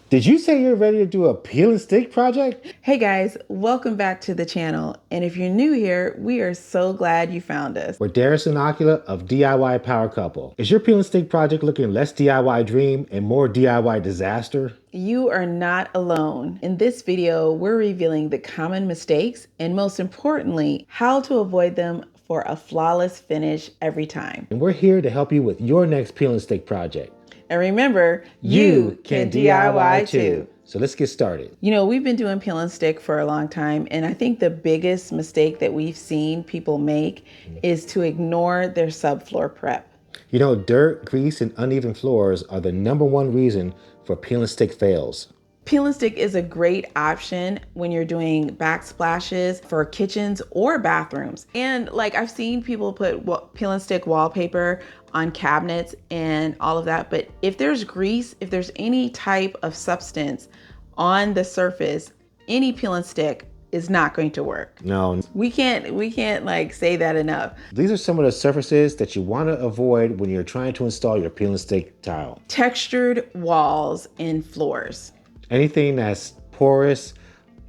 Did you say you're ready to do a peel and stick project? Hey guys, welcome back to the channel. And if you're new here, we are so glad you found us. We're Darius and Ocula of DIY Power Couple. Is your peel and stick project looking less DIY dream and more DIY disaster? You are not alone. In this video, we're revealing the common mistakes and most importantly, how to avoid them for a flawless finish every time. And we're here to help you with your next peel and stick project. And remember, you can DIY too. So let's get started. You know, we've been doing peel and stick for a long time, and I think the biggest mistake that we've seen people make is to ignore their subfloor prep. You know, dirt, grease, and uneven floors are the #1 reason for peel and stick fails. Peel and stick is a great option when you're doing backsplashes for kitchens or bathrooms. And like I've seen people put peel and stick wallpaper on cabinets and all of that. But if there's grease, if there's any type of substance on the surface, any peel and stick is not going to work. No. We can't like say that enough. These are some of the surfaces that you want to avoid when you're trying to install your peel and stick tile. Textured walls and floors. Anything that's porous,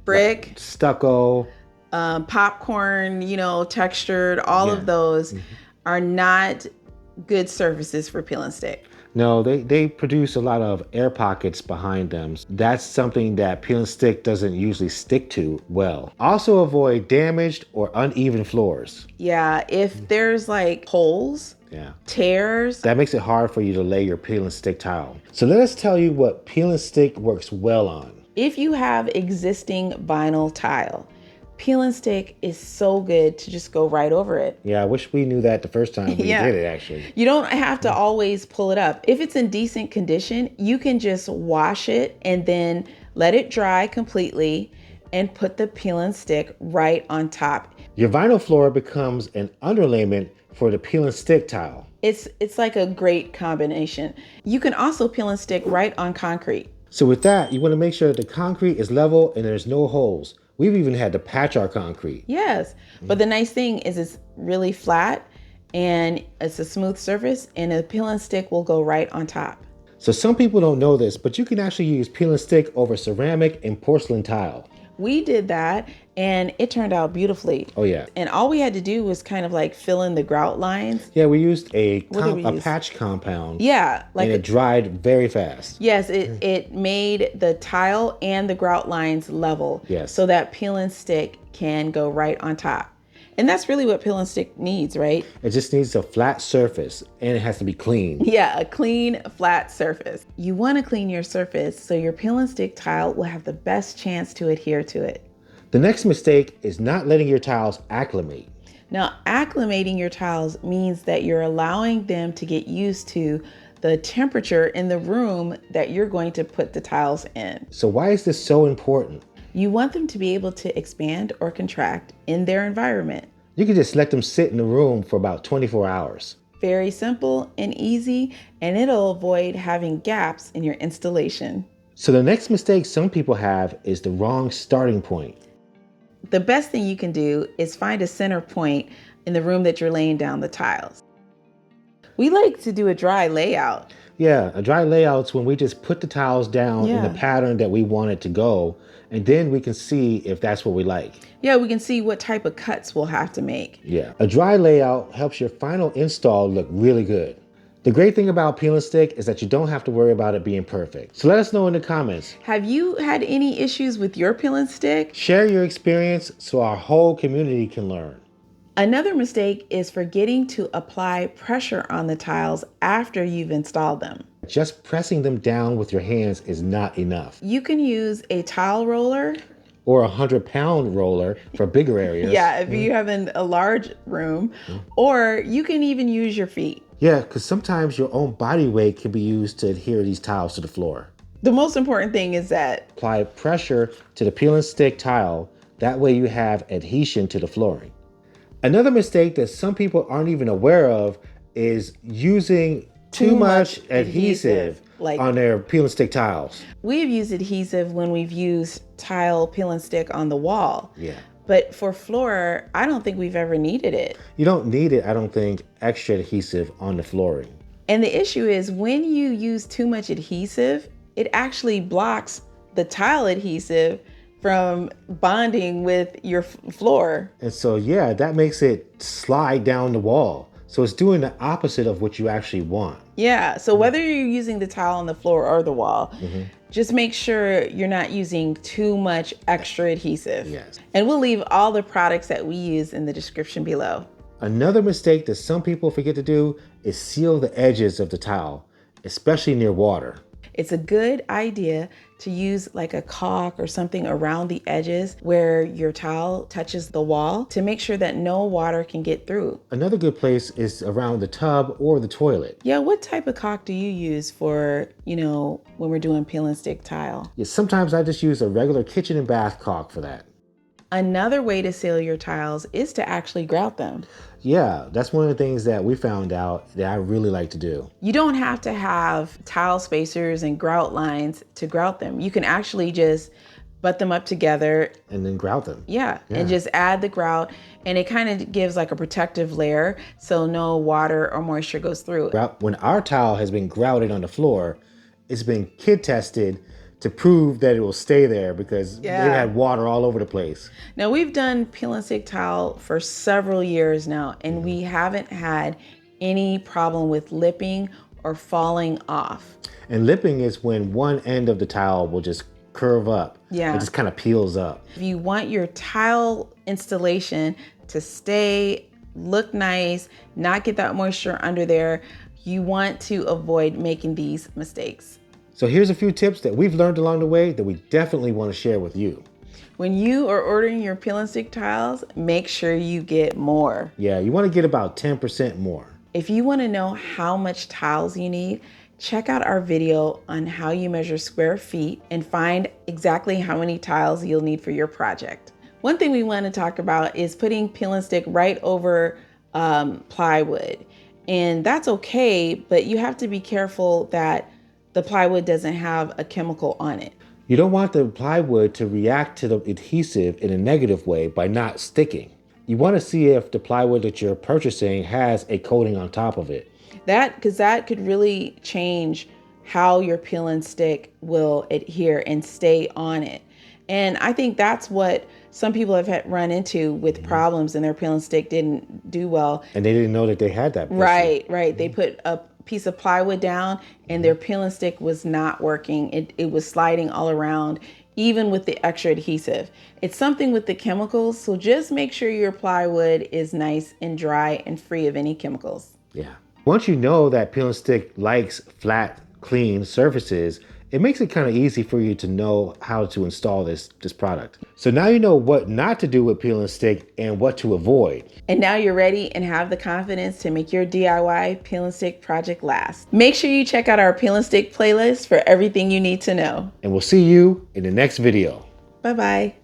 Brick, like stucco, popcorn, textured, all of those are not good surfaces for peel and stick. No, they produce a lot of air pockets behind them. That's something that peel and stick doesn't usually stick to well. Also avoid damaged or uneven floors. Yeah, if there's like holes, tears. That makes it hard for you to lay your peel and stick tile. So let us tell you what peel and stick works well on. If you have existing vinyl tile, peel and stick is so good to just go right over it. Yeah, I wish we knew that the first time we did it actually. You don't have to always pull it up. If it's in decent condition, you can just wash it and then let it dry completely and put the peel and stick right on top. Your vinyl floor becomes an underlayment for the peel and stick tile. It's like a great combination. You can also peel and stick right on concrete. So with that, you want to make sure that the concrete is level and there's no holes. We've even had to patch our concrete. Yes, but the nice thing is it's really flat and it's a smooth surface and the peel and stick will go right on top. So some people don't know this, but you can actually use peel and stick over ceramic and porcelain tile. We did that and it turned out beautifully. Oh yeah. And all we had to do was kind of like fill in the grout lines. Yeah, we used a use? patch compound. Yeah. And it dried very fast. Yes, it made the tile and the grout lines level. Yes. So that peel and stick can go right on top. And that's really what peel and stick needs, right? It just needs a flat surface and it has to be clean. Yeah, a clean, flat surface. You want to clean your surface so your peel and stick tile will have the best chance to adhere to it. The next mistake is not letting your tiles acclimate. Now, acclimating your tiles means that you're allowing them to get used to the temperature in the room that you're going to put the tiles in. So why is this so important? You want them to be able to expand or contract in their environment. You can just let them sit in the room for about 24 hours. Very simple and easy, and it'll avoid having gaps in your installation. So the next mistake some people have is the wrong starting point. The best thing you can do is find a center point in the room that you're laying down the tiles. We like to do a dry layout. Yeah, a dry layout's when we just put the tiles down in the pattern that we want it to go, and then we can see if that's what we like. Yeah, we can see what type of cuts we'll have to make. Yeah, a dry layout helps your final install look really good. The great thing about peel and stick is that you don't have to worry about it being perfect. So let us know in the comments. Have you had any issues with your peel and stick? Share your experience so our whole community can learn. Another mistake is forgetting to apply pressure on the tiles after you've installed them. Just pressing them down with your hands is not enough. You can use a tile roller. Or a 100-pound roller for bigger areas. Yeah, if you have a large room. Or you can even use your feet. Yeah, because sometimes your own body weight can be used to adhere these tiles to the floor. The most important thing is that apply pressure to the peel and stick tile. That way you have adhesion to the flooring. Another mistake that some people aren't even aware of is using too much adhesive on their peel and stick tiles. We've used adhesive when we've used tile peel and stick on the wall. Yeah. But for floor, I don't think we've ever needed it. You don't need it, I don't think, extra adhesive on the flooring. And the issue is when you use too much adhesive, it actually blocks the tile adhesive from bonding with your floor. And so, yeah, that makes it slide down the wall. So it's doing the opposite of what you actually want. Yeah, so whether you're using the tile on the floor or the wall, just make sure you're not using too much extra adhesive. Yes. And we'll leave all the products that we use in the description below. Another mistake that some people forget to do is seal the edges of the tile, especially near water. It's a good idea to use like a caulk or something around the edges where your tile touches the wall to make sure that no water can get through. Another good place is around the tub or the toilet. Yeah, what type of caulk do you use for, when we're doing peel and stick tile? Yeah, sometimes I just use a regular kitchen and bath caulk for that. Another way to seal your tiles is to actually grout them. Yeah, that's one of the things that we found out that I really like to do. You don't have to have tile spacers and grout lines to grout them. You can actually just butt them up together. And then grout them. Yeah, and just add the grout, and it kind of gives like a protective layer so no water or moisture goes through. When our tile has been grouted on the floor, it's been kid tested to prove that it will stay there because they had water all over the place. Now we've done peel and stick tile for several years now, and we haven't had any problem with lipping or falling off. And lipping is when one end of the tile will just curve up. Yeah. It just kind of peels up. If you want your tile installation to stay, look nice, not get that moisture under there, you want to avoid making these mistakes. So here's a few tips that we've learned along the way that we definitely want to share with you. When you are ordering your peel and stick tiles, make sure you get more. Yeah, you want to get about 10% more. If you want to know how much tiles you need, check out our video on how you measure square feet and find exactly how many tiles you'll need for your project. One thing we want to talk about is putting peel and stick right over plywood. And that's okay, but you have to be careful that the plywood doesn't have a chemical on it. You don't want the plywood to react to the adhesive in a negative way by not sticking. You want to see if the plywood that you're purchasing has a coating on top of it. Because that could really change how your peel and stick will adhere and stay on it. And I think that's what some people have run into with problems, and their peel and stick didn't do well. And they didn't know that they had that. Right. They put a piece of plywood down and their peel and stick was not working. It was sliding all around, even with the extra adhesive. It's something with the chemicals, so just make sure your plywood is nice and dry and free of any chemicals. Yeah. Once you know that peel and stick likes flat, clean surfaces, it makes it kind of easy for you to know how to install this product. So now you know what not to do with peel and stick and what to avoid. And now you're ready and have the confidence to make your DIY peel and stick project last. Make sure you check out our peel and stick playlist for everything you need to know. And we'll see you in the next video. Bye-bye.